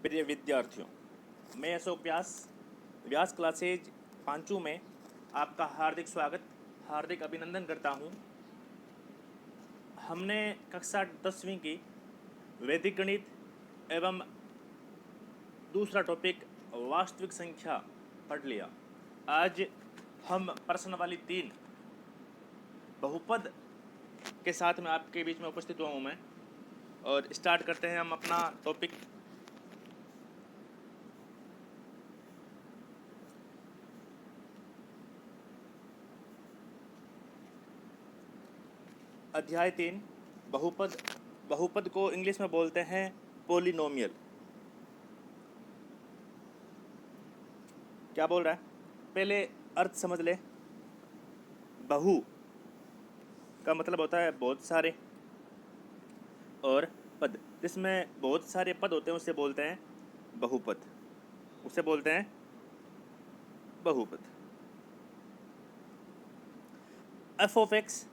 प्रिय विद्यार्थियों, मैं अशोक व्यास व्यास क्लासेज पांचू में आपका हार्दिक स्वागत, हार्दिक अभिनंदन करता हूं। हमने कक्षा 10वीं की वैदिक गणित एवं दूसरा टॉपिक वास्तविक संख्या पढ़ लिया। आज हम प्रश्न वाली 3 बहुपद के साथ में आपके बीच में उपस्थित हुआ हूं मैं, और स्टार्ट करते हैं हम अपना टॉपिक। अध्याय 3 बहुपद। बहुपद को इंग्लिश में बोलते हैं पोलिनोमियल। क्या बोल रहा है, पहले अर्थ समझ ले। बहु का मतलब होता है बहुत सारे, और पद जिसमें बहुत सारे पद होते हैं उसे बोलते हैं बहुपद। उसे बोलते हैं बहुपद। एफ ऑफ एक्स,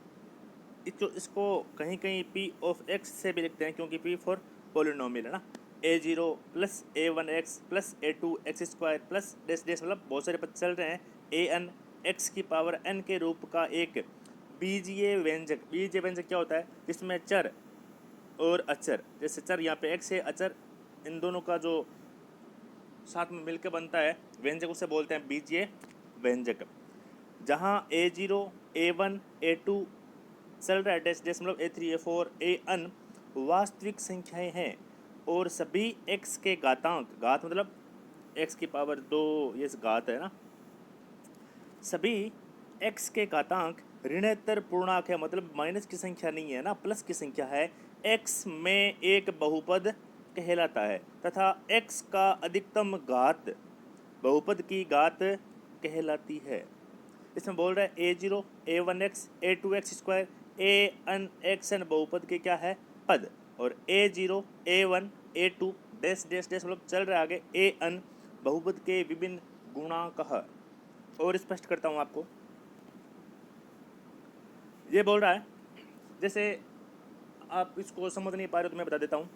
इसको कहीं कहीं पी ऑफ एक्स से भी लिखते हैं, क्योंकि पी फॉर पोलिनोमियल है ना। a0 plus a1x plus a2x square plus डेस डेस, मतलब बहुत सारे पद चल रहे हैं। an x की पावर n के रूप का एक बीजीय व्यंजक। बीजीय व्यंजक क्या होता है? जिसमें चर और अचर, जैसे चर यहाँ पे x है, अचर इन दोनों का जो साथ में मिलकर बनता है व्यंजक, उसे बोलते हैं बीजीय व्यंजक। जहाँ a0 a1 a2 चल रहा है डेस डेस, मतलब a3 a4 an वास्तविक संख्याएं हैं, और सभी x के घातांक, घात मतलब x की पावर 2, ये घात है ना, सभी x के घातांक ऋणोत्तर पूर्णांक है, मतलब माइनस की संख्या नहीं है ना, प्लस की संख्या है। x में एक बहुपद कहलाता है, तथा x का अधिकतम घात बहुपद की घात कहलाती है। इसमें बोल रहा है a0 a1x a2x square an बहुपद के क्या है? पद। और a0 a1 a2 dash dash dash, मतलब चल रहा है आगे an बहुपद के विभिन्न गुणांक है। और स्पष्ट करता हूँ आपको, ये बोल रहा है, जैसे आप इसको समझ नहीं पा रहे हो तो मैं बता देता हूँ।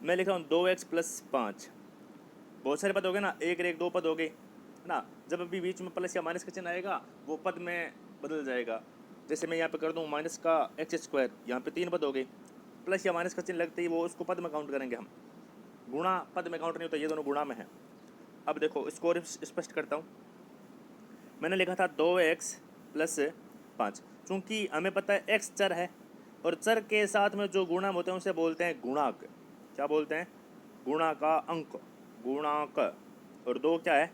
मैं लिख रहा हूँ 2x प्लस 5, बहुत सारे पद हो गए ना, एक एक दो पद हो गए ना। जब अभी बीच में प्लस या माइनस का चिन्ह आएगा वो पद में बदल जाएगा। जैसे मैं यहाँ पे कर दूँ माइनस का एक्स स्क्वायर, यहाँ पे 3 पद हो गए, प्लस या माइनस का चिन्ह लगते ही वो उसको पद में काउंट करेंगे हम। गुणा पद में काउंट नहीं होता, ये दोनों गुणा में है। अब देखो इसको और स्पष्ट करता हूँ। मैंने लिखा था 2x प्लस 5, चूँकि हमें पता है x चर है, और चर के साथ में जो गुणा होते हैं उसे बोलते हैं गुणांक। क्या बोलते हैं? गुणा का अंक, गुणांक। और 2 क्या है?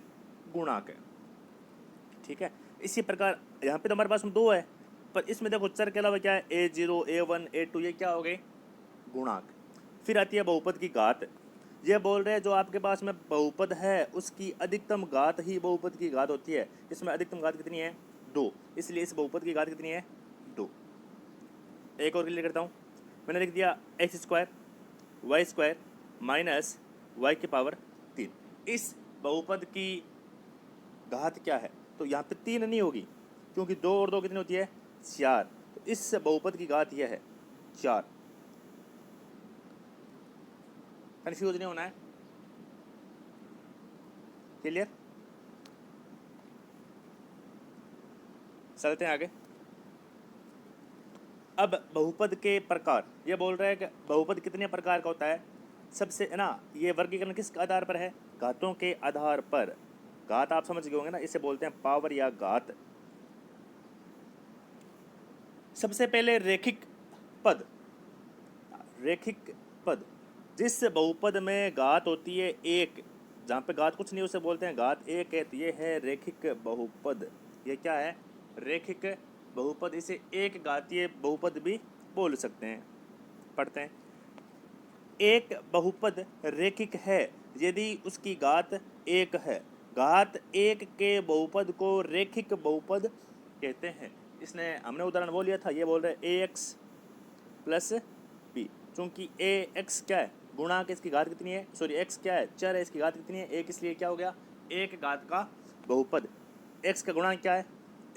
गुणांक है। ठीक है, इसी प्रकार यहाँ पे तो हमारे पास में 2 है, पर इसमें देखो चर के अलावा क्या है? a0 a1 a2, ये क्या हो गए? गुणांक। फिर आती है बहुपद की घात। ये बोल रहे हैं जो आपके पास में बहुपद है उसकी अधिकतम घात ही बहुपद की घात होती है। इसमें अधिकतम घात कितनी है? 2, इसलिए इस बहुपद की घात कितनी है? 2। एक और क्लियर करता हूँ। मैंने लिख दिया x square y square minus y की पावर 3। इस बहुपद की घात क्या है? तो यहाँ पे 3 नहीं होगी, क्योंकि 2 और 2 कितनी होती है? 4। तो इस बहुपद की घात यह है 4। कन्फ्यूज नहीं होना है, क्लियर? चलते हैं आगे। अब बहुपद के प्रकार, ये बोल रहा है कि बहुपद कितने प्रकार का होता है। सबसे है ना, ये वर्गीकरण किस आधार पर है? घातों के आधार पर। घात आप समझ गए होंगे ना, इसे बोलते हैं पावर या घात। सबसे पहले रेखिक पद। रेखिक पद, जिस बहुपद में घात होती है 1, जहाँ पे घात कुछ नहीं उसे बोलते हैं घात 1 है, तो ये है रेखिक बहुपद। ये क्या है? रेखिक बहुपद। इसे एक घातीय बहुपद भी बोल सकते हैं। पढ़ते हैं। एक बहुपद रेखिक है यदि उसकी घात 1 है। घात 1 के बहुपद को रेखिक बहुपद कहते हैं। इसने हमने उदाहरण वो लिया था, ये बोल रहे ax प्लस बी, चूँकि ax क्या है? गुणांक, इसकी घात कितनी है? सॉरी, x क्या है? चर है, इसकी घात कितनी है? 1, इसलिए क्या हो गया? 1 घात का बहुपद। x का गुणांक क्या है?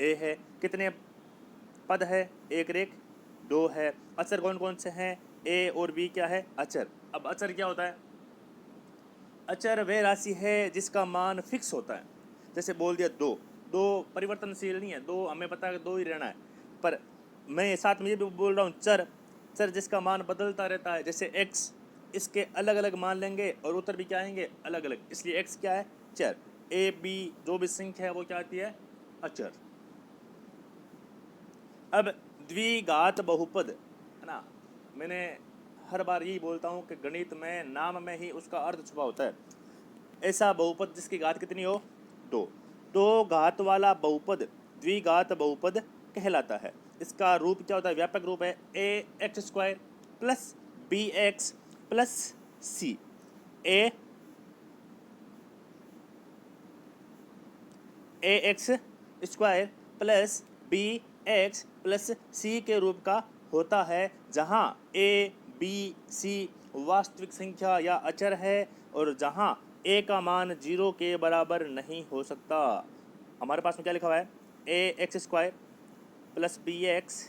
a है। कितने पद है? 1 रेख 2 है। अचर कौन कौन से हैं? a और b क्या है? अचर। अब अचर क्या होता है? अचर वह राशि है जिसका मान फिक्स होता है। जैसे बोल दिया दो, दो परिवर्तनशील नहीं है, दो हमें पता है कि दो ही रहना है, पर मैं साथ में ये भी बोल रहा हूँ चर, चर जिसका मान बदलता रहता है। जैसे x, इसके अलग अलग मान लेंगे और उत्तर भी क्या आएंगे अलग अलग, इसलिए x क्या है चर। a b जो भी संख्या है वो क्या आती है अचर। अब द्विघात बहुपद है ना, मैंने हर बार यही बोलता हूँ कि गणित में नाम में ही उसका अर्थ छुपा होता है। ऐसा बहुपद जिसकी घात कितनी हो दो, दो घात वाला बहुपद द्विघात बहुपद कहलाता है। इसका रूप क्या होता है, व्यापक रूप है A x square plus B x plus C. A x square plus B x plus सी के रूप का होता है, जहाँ ए बी सी वास्तविक संख्या या अचर है और जहाँ ए का मान 0 के बराबर नहीं हो सकता। हमारे पास में क्या लिखा हुआ है, A x square plus B x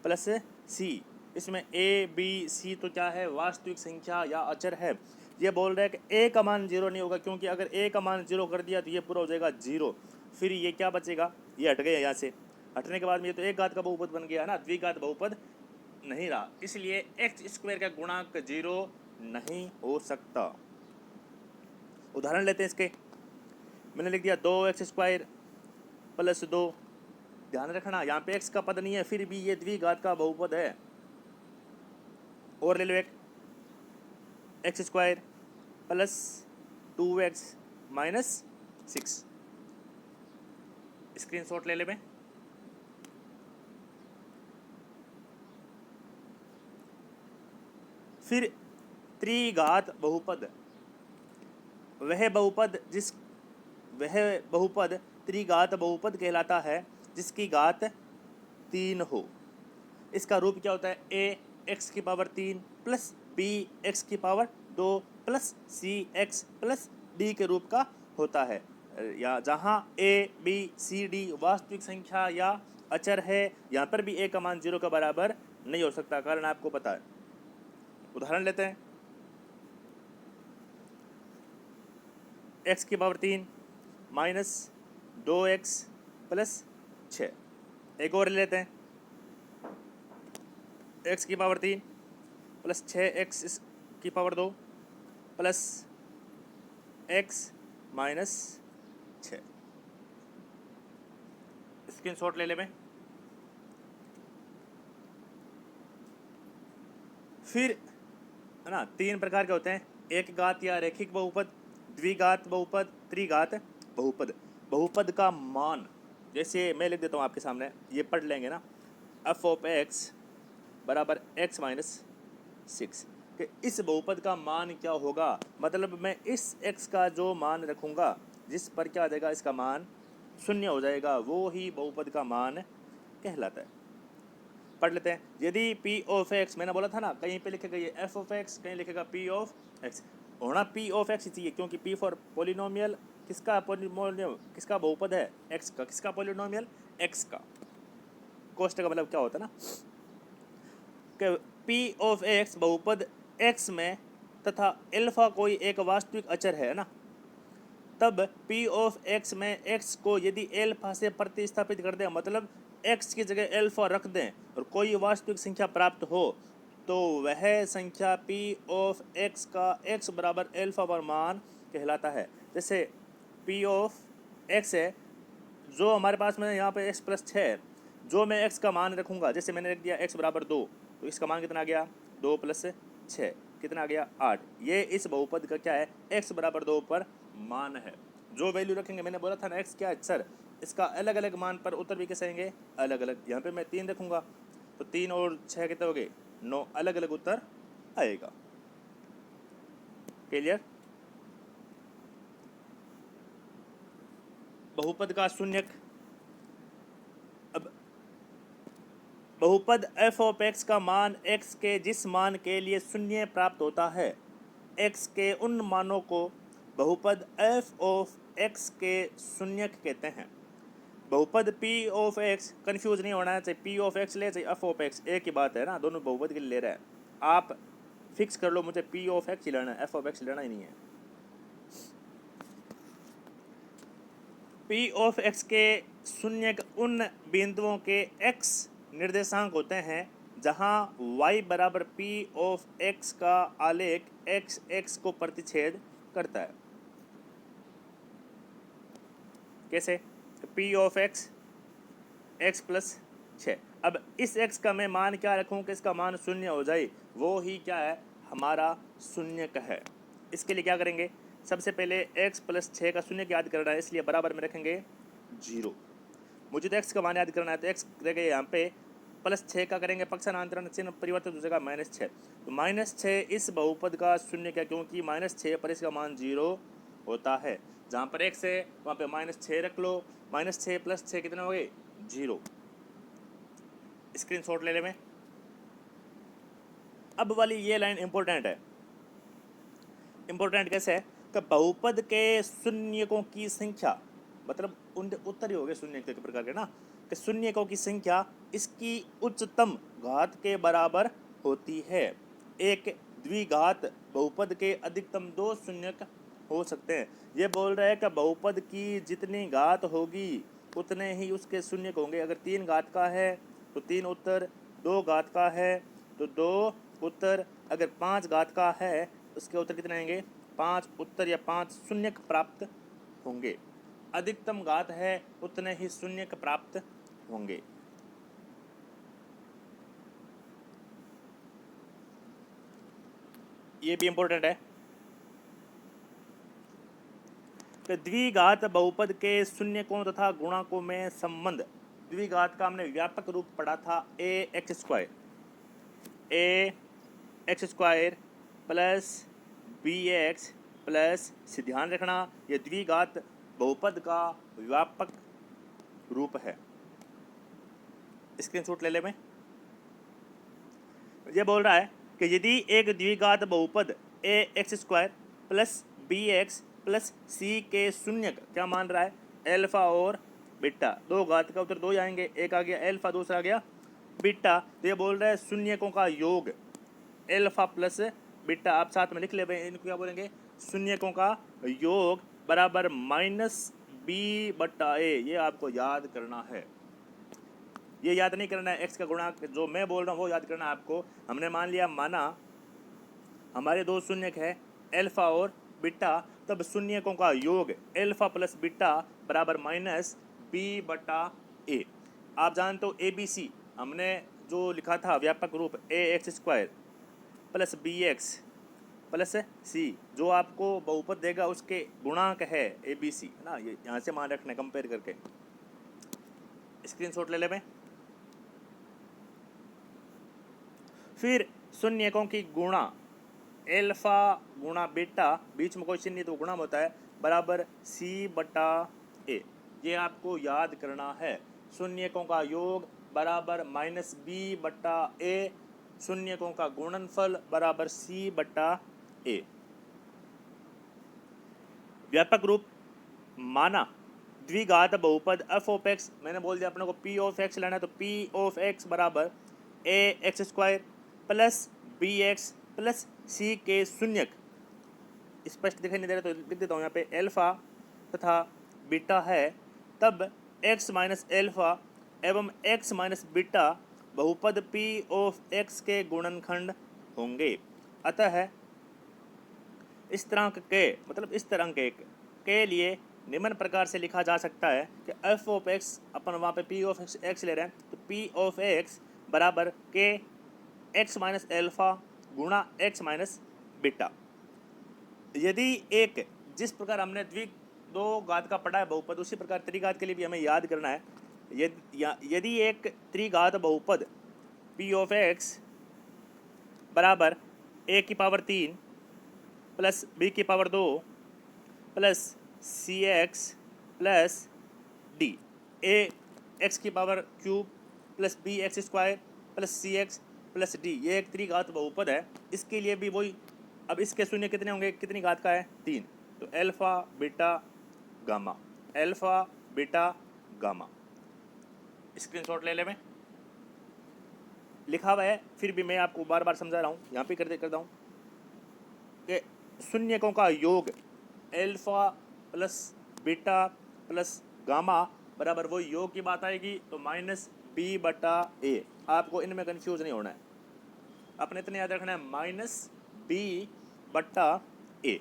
plus C. इसमें ए बी सी तो क्या है वास्तविक संख्या या अचर है। ये बोल रहे हैं कि ए का मान 0 नहीं होगा, क्योंकि अगर ए का मान 0 कर दिया तो ये पूरा हो जाएगा 0। फिर ये क्या बचेगा, ये हट गया यहाँ से, हटने के बाद में ये तो एक घात का बहुपद बन गया ना, द्विघात बहुपद नहीं रहा, इसलिए एक्स स्क्वायर का गुणांक 0 नहीं हो सकता। उदाहरण लेते हैं इसके, मैंने लिख दिया 2x स्क्वायर प्लस 2। ध्यान रखना यहाँ पे x का पद नहीं है, फिर भी ये द्विघात का बहुपद है। और ले लो एक x square plus 2x minus 6। Screenshot ले ले मैं। फिर त्रिघात बहुपद, वह बहुपद त्रिघात बहुपद कहलाता है जिसकी घात 3 हो। इसका रूप क्या होता है, ए एक्स की पावर 3 प्लस बी एक्स की पावर 2 प्लस सी एक्स प्लस डी के रूप का होता है, या जहाँ ए बी सी डी वास्तविक संख्या या अचर है। यहाँ पर भी ए का मान 0 के बराबर नहीं हो सकता, कारण आपको पता है। उदाहरण लेते हैं, एक्स की पावर 3 माइनस 2x प्लस 6। एक और लेते हैं, एक्स की पावर 3 प्लस 6x की power 2 plus x minus 6। Screenshot ले ले मैं। फिर है ना, 3 प्रकार के होते हैं, एक घात या रैखिक बहुपद, द्विघात बहुपद, त्रिघात बहुपद। बहुपद का मान जैसे मैं लिख देता हूँ आपके सामने, ये पढ़ लेंगे ना, एफ ऑफ एक्स बराबर एक्स माइनस 6। कि इस बहुपद का मान क्या होगा, मतलब मैं इस x का जो मान रखूँगा जिस पर क्या आ जाएगा इसका मान 0 हो जाएगा, वो ही बहुपद का मान कहलाता है। पढ़ लेते हैं, यदि p ऑफ x, मैंने बोला था ना कहीं पे लिखेगा ये f ऑफ x, कहीं लिखेगा p ऑफ x, होना p ऑफ x चाहिए, क्योंकि p फॉर पोलिनोमियल, किसका पोलिनोमियल, किसका बहुपद है x का, किसका पोलिनोमियल x का। कोष्टक का मतलब क्या होता है ना, कि p ऑफ x बहुपद x में तथा अल्फा कोई एक वास्तविक अचर है ना, तब p ऑफ x में x को यदि अल्फा से प्रतिस्थापित कर दें, मतलब x की जगह अल्फा रख दें और कोई वास्तविक संख्या प्राप्त हो, तो वह संख्या p ऑफ x का x बराबर अल्फा पर मान कहलाता है। जैसे p ऑफ x है, जो हमारे पास में यहाँ पे x प्लस 6 है, जो मैं x का मान रखूँगा, जैसे मैंने रख दिया x बराबर 2, तो इसका मान कितना आ गया 2 प्लस 6 कितना आ गया 8। ये इस बहुपद का क्या है, x बराबर 2 पर मान है। जो वैल्यू रखेंगे, मैंने बोला था ना x क्या है सर, इसका अलग अलग मान पर उत्तर भी कैसे आएंगे अलग अलग। यहाँ पे मैं 3 रखूँगा तो 3 और 6 कितने हो गए 9, अलग अलग उत्तर आएगा। क्लियर। बहुपद का शून्यक, अब बहुपद f ऑफ x का मान x के जिस मान के लिए शून्य प्राप्त होता है, x के उन मानों को बहुपद f ऑफ x के शून्यक कहते हैं। बहुपद p ऑफ x, कंफ्यूज नहीं होना है, चाहे p ऑफ x ले चाहे f ऑफ x, एक ही बात है ना, दोनों बहुपद के लिए ले रहा है। आप फिक्स कर लो मुझे p ऑफ x ही लेना है, f ऑफ x लेना ही नहीं है। पी ऑफ एक्स के शून्यक उन बिंदुओं के एक्स निर्देशांक होते हैं जहां y बराबर पी ऑफ एक्स का आलेख एक्स एक्स को प्रतिच्छेद करता है। कैसे? P of x x plus 6। अब इस एक्स का मैं मान क्या रखूं कि इसका मान शून्य हो जाए, वो ही क्या है, हमारा शून्यक है। इसके लिए क्या करेंगे, सबसे पहले x प्लस 6 का शून्यक याद करना है, इसलिए बराबर में रखेंगे 0। मुझे तो x का मान याद करना है, तो x रहेगा यहाँ पे, प्लस 6 का करेंगे पक्षांतरण चिन्ह परिवर्तित हो जाएगा -6। तो -6 इस बहुपद का शून्यक है, क्योंकि -6 पर इसका मान 0 होता है। जहाँ पर x है वहाँ पे -6 रख लो, -6 प्लस 6 कितने हो गए, 0। स्क्रीनशॉट ले ले में। अब वाली ये लाइन इंपॉर्टेंट है। इंपॉर्टेंट कैसे है कि बहुपद के शून्यकों की संख्या, मतलब उन उत्तर ही हो गए शून्य के प्रकार के ना, कि शून्यकों की संख्या इसकी उच्चतम घात के बराबर होती है। एक द्विघात बहुपद के अधिकतम 2 शून्यक हो सकते हैं। ये बोल रहा है कि बहुपद की जितनी घात होगी उतने ही उसके शून्यक होंगे। अगर 3 घात का है तो 3 उत्तर, 2 घात का है तो 2 उत्तर, अगर 5 घात का है उसके उत्तर कितने आएंगे, 5 उत्तर या 5 शून्यक प्राप्त होंगे। अधिकतम घात है उतने ही शून्यक प्राप्त होंगे। ये भी इंपॉर्टेंट है कि द्विघात बहुपद के शून्यकों तथा गुणकों में संबंध। द्विघात का हमने व्यापक रूप पढ़ा था, a x square plus B x plus c. ध्यान रखना ये द्विघात बहुपद का व्यापक रूप है। स्क्रीनशॉट ले ले में। ये बोल रहा है कि यदि एक द्विघात बहुपद a x square plus B x plus सी के शून्यक, क्या मान रहा है, एल्फा और बीटा, 2 घात का उत्तर 2 ही आएंगे, एक आ गया एल्फा, दूसरा आ गया बीटा। तो ये बोल रहा है शून्यकों का योग एल्फा प्लस बीटा, आप साथ में लिख ले भाई, इनको क्या बोलेंगे, शून्यकों का योग बराबर -b/a। ये आपको याद करना है, ये याद नहीं करना है। एक्स का गुणांक जो मैं बोल रहा हूँ वो याद करना है आपको। हमने मान लिया, माना हमारे 2 शून्यक है एल्फा और बीटा, तब शून्यकों का योग एल्फा प्लस बीटा बराबर -b/a। आप जानते हो ABC हमने जो लिखा था व्यापक रूप a x square plus B x plus c, जो आपको बहुपद देगा उसके गुणांक है ABC, है ना, ये यहाँ से मान रखना कंपेयर करके। स्क्रीनशॉट ले ले मैं। फिर शून्यकों की गुणा एल्फा गुणा बीटा, बीच में कोई चिन्ह नहीं तो गुणा होता है, बराबर C/A। ये आपको याद करना है। शून्यकों का योग बराबर -b/a, शून्यकों का गुणनफल बराबर C/A। व्यापक रूप माना द्विघात बहुपद f ऑफ x, मैंने बोल दिया अपने को p ऑफ x लेना है, तो p ऑफ x बराबर a x square plus B x plus सी के शून्यक, स्पष्ट दिखाई नहीं दे रहा तो लिख देता हूँ यहाँ पे, एल्फा तथा बीटा है, तब x माइनस एल्फा एवं x माइनस बीटा बहुपद p ऑफ x के गुणनखंड होंगे। अतः इस तरह के, मतलब इस तरह के लिए निम्न प्रकार से लिखा जा सकता है कि f ऑफ x, अपन वहाँ पे p ऑफ x ले रहे हैं, तो p ऑफ x बराबर k x माइनस एल्फा गुणा x माइनस बीटा। यदि एक, जिस प्रकार हमने 2 घात का पढ़ा है बहुपद, उसी प्रकार त्रिघात के लिए भी हमें याद करना है। यदि एक त्रिघात बहुपद p ऑफ x बराबर a की पावर 3 प्लस b की power 2 plus cx plus d, a x की power cube plus b x square plus cx plus d, ये एक त्रिघात बहुपद है। इसके लिए भी वही, अब इसके शून्य कितने होंगे, कितनी घात का है, 3, तो alpha beta gamma, alpha beta gamma. Screenshot ले ले में, लिखा हुआ है, फिर भी मैं आपको बार बार समझा रहा हूँ, यहाँ पे करता हूँ कि शून्यकों का योग alpha plus beta plus gamma बराबर वो योग की बात आएगी तो माइनस बी बटा ए। आपको इनमें कंफ्यूज नहीं होना है, अपने इतने याद रखना है माइनस बी बटा ए।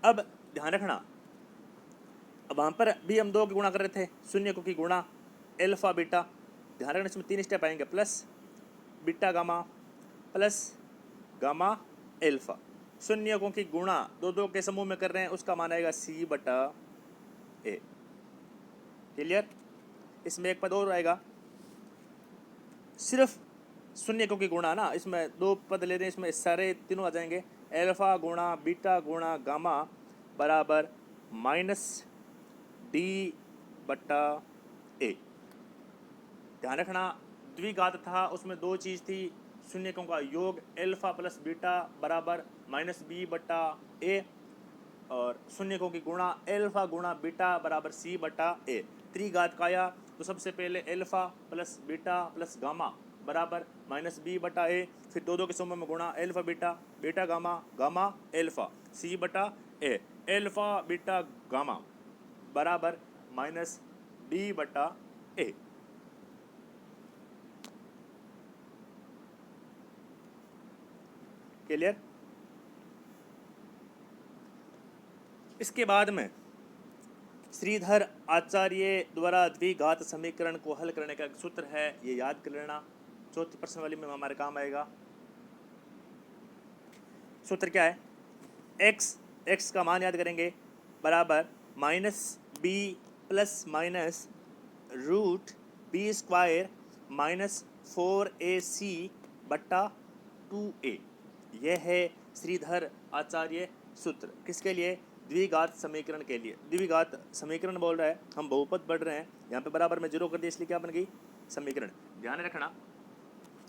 अब ध्यान रखना, अब वहाँ पर भी हम दो की गुणा कर रहे थे, शून्य को की गुणा एल्फा बीटा। ध्यान रखना इसमें 3 स्टेप आएंगे, plus beta gamma plus gamma alpha. शून्यकों की गुणा दो दो के समूह में कर रहे हैं, उसका मान आएगा सी बटा ए। क्लियर? इसमें एक पद और आएगा, सिर्फ शून्यकों की गुणा ना, इसमें दो पद ले रहे हैं, इसमें सारे तीनों आ जाएंगे। एल्फा गुणा बीटा गुणा गामा बराबर माइनस डी बटा ए। ध्यान रखना द्विघात था, उसमें दो चीज़ थी, शून्यकों का योग एल्फा प्लस बीटा बराबर माइनस बी बटा ए, और शून्यकों की गुणा एल्फा गुणा बीटा बराबर सी बटा ए। त्रिघात का आया तो सबसे पहले alpha plus beta plus gamma बराबर माइनस बी बटा ए, फिर दो दो के समूह में गुणा alpha beta beta gamma gamma alpha c बटा ए। एल्फा बीटा गामा बराबर माइनस डी बटा ए। क्लियर? इसके बाद में श्रीधर आचार्य द्वारा द्विघात समीकरण को हल करने का एक सूत्र है, ये याद कर लेना, चौथी प्रश्न वाली में हमारे काम आएगा। सूत्र क्या है? x का मान याद करेंगे बराबर minus b plus minus root b square minus 4ac बट्टा 2a। यह है श्रीधर आचार्य सूत्र। किसके लिए? द्विघात समीकरण के लिए। द्विघात समीकरण बोल रहा है, हम बहुपद पढ़ रहे हैं, यहाँ पे बराबर में जीरो कर दिया, इसलिए क्या बन गई? समीकरण। ध्यान रखना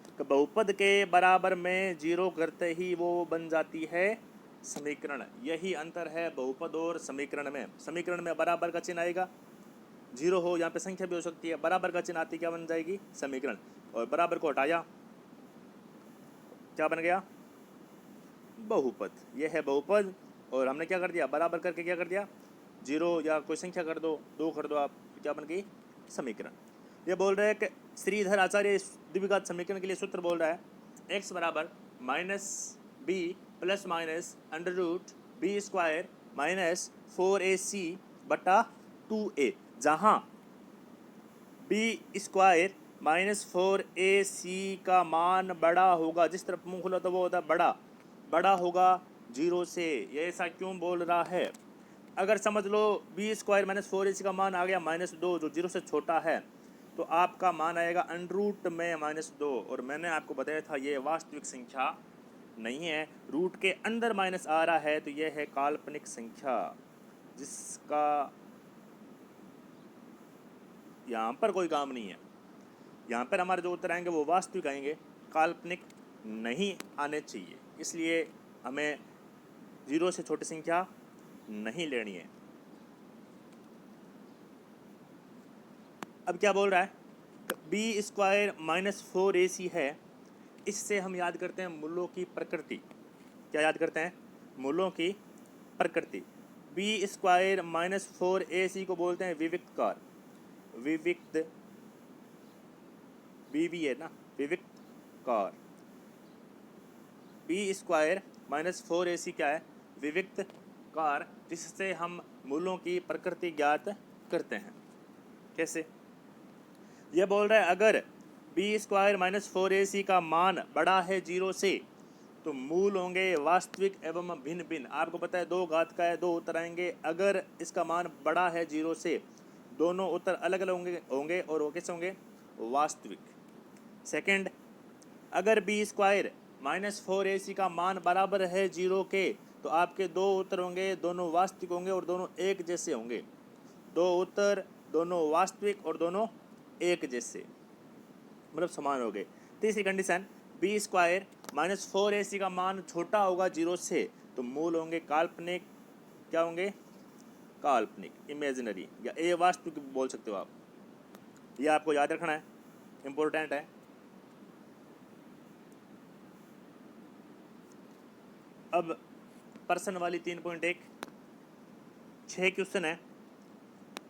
कि बहुपद के बराबर में जीरो करते ही वो बन जाती है समीकरण। यही अंतर है बहुपद और समीकरण में। समीकरण में बराबर का चिन्ह आएगा, जीरो हो, यहाँ पे संख्या भी हो सकती है, बराबर का चिन्ह आती क्या बन जाएगी? समीकरण। और बराबर को हटाया, क्या बन गया? बहुपद। यह है बहुपद, और हमने क्या कर दिया? बराबर करके क्या कर दिया? जीरो या कोई संख्या कर दो, दो कर दो आप, क्या बन गई? समीकरण। ये बोल रहे हैं कि श्रीधर आचार्य द्विघात समीकरण के लिए सूत्र बोल रहा है x बराबर minus b plus minus under root b square minus 4ac बटा 2a, जहाँ बी स्क्वायर माइनस 4ac का मान बड़ा होगा, जिस तरफ मुंह खुला तो वो होता बड़ा, बड़ा होगा जीरो से। ये ऐसा क्यों बोल रहा है? अगर समझ लो बी स्क्वायर माइनस 4ac का मान आ गया -2, जो जीरो से छोटा है, तो आपका मान आएगा अंडर रूट में -2। और मैंने आपको बताया था ये वास्तविक संख्या नहीं है, रूट के अंदर माइनस आ रहा है, तो यह है काल्पनिक संख्या, जिसका यहाँ पर कोई काम नहीं है। यहाँ पर हमारे जो उत्तर आएंगे वो वास्तविक आएंगे, काल्पनिक नहीं आने चाहिए। इसलिए हमें जीरो से छोटी संख्या नहीं लेनी है। अब क्या बोल रहा है? बी स्क्वायर माइनस 4ac है, इससे हम याद करते हैं मूलों की प्रकृति। क्या याद करते हैं? मूलों की प्रकृति। बी स्क्वायर माइनस 4ac को बोलते हैं विविक्त कार, विविक्त, बी भी है ना, विविक्त कार। बी स्क्वायर माइनस 4ac क्या है? विविक्त कार, जिससे हम मूलों की प्रकृति ज्ञात करते हैं। कैसे? यह बोल रहा है अगर बी स्क्वायर माइनस 4ac का मान बड़ा है जीरो से, तो मूल होंगे वास्तविक एवं भिन्न भिन्न। आपको पता है दो घात का है, दो उत्तर आएंगे। अगर इसका मान बड़ा है जीरो से, दोनों उत्तर अलग अलग होंगे और वो कैसे होंगे? वास्तविक। सेकंड, अगर बी स्क्वायर माइनस 4ac का मान बराबर है जीरो के, तो आपके दो उत्तर होंगे, दोनों वास्तविक होंगे और दोनों एक जैसे होंगे। दो उत्तर दोनों वास्तविक और दोनों एक जैसे, मतलब समान हो गए। तीसरी condition, B square minus 4ac का मान छोटा होगा जीरो से, तो मूल होंगे काल्पनिक। क्या होंगे? काल्पनिक, इमेजिनरी, या ए वास्तविक बोल सकते हो आप। ये आपको याद रखना है, इम्पोर्टेंट है। अब प्रश्न वाली 3.1, 6 क्वेश्चन है।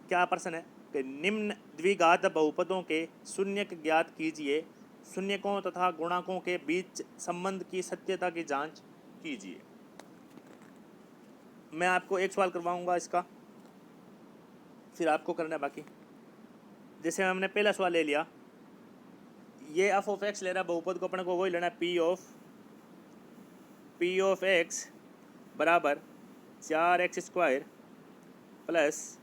क्या प्रश्न है कि निम्न द्विघात बहुपदों के शून्यक ज्ञात कीजिए, शून्यकों तथा गुणाकों के बीच संबंध की सत्यता की जांच कीजिए। मैं आपको एक सवाल करवाऊंगा इसका, फिर आपको करना है बाकी। जैसे हमने पहला सवाल ले लिया, ये एफ ऑफ एक्स ले रहा है बहुपद को, अपने को वही लेना है पी ऑफ एक्स बराबर 4x² प्लस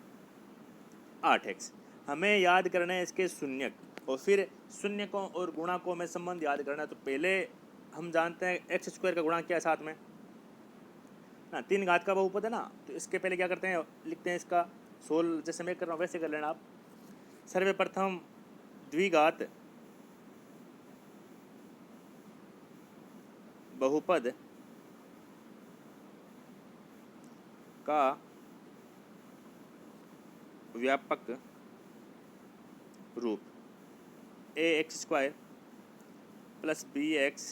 8x। हमें याद करना है इसके शून्यक, और फिर शून्यकों और गुणाकों में संबंध याद करना है। तो पहले हम जानते हैं x² का गुणा क्या है साथ में ना, 3 घात का बहुपद है ना। तो इसके पहले क्या करते हैं, लिखते हैं इसका सोल, जैसे मैं कर रहा हूँ वैसे कर लेना आप। सर्वप्रथम द्विघात बहुपद का व्यापक रूप ax² plus bx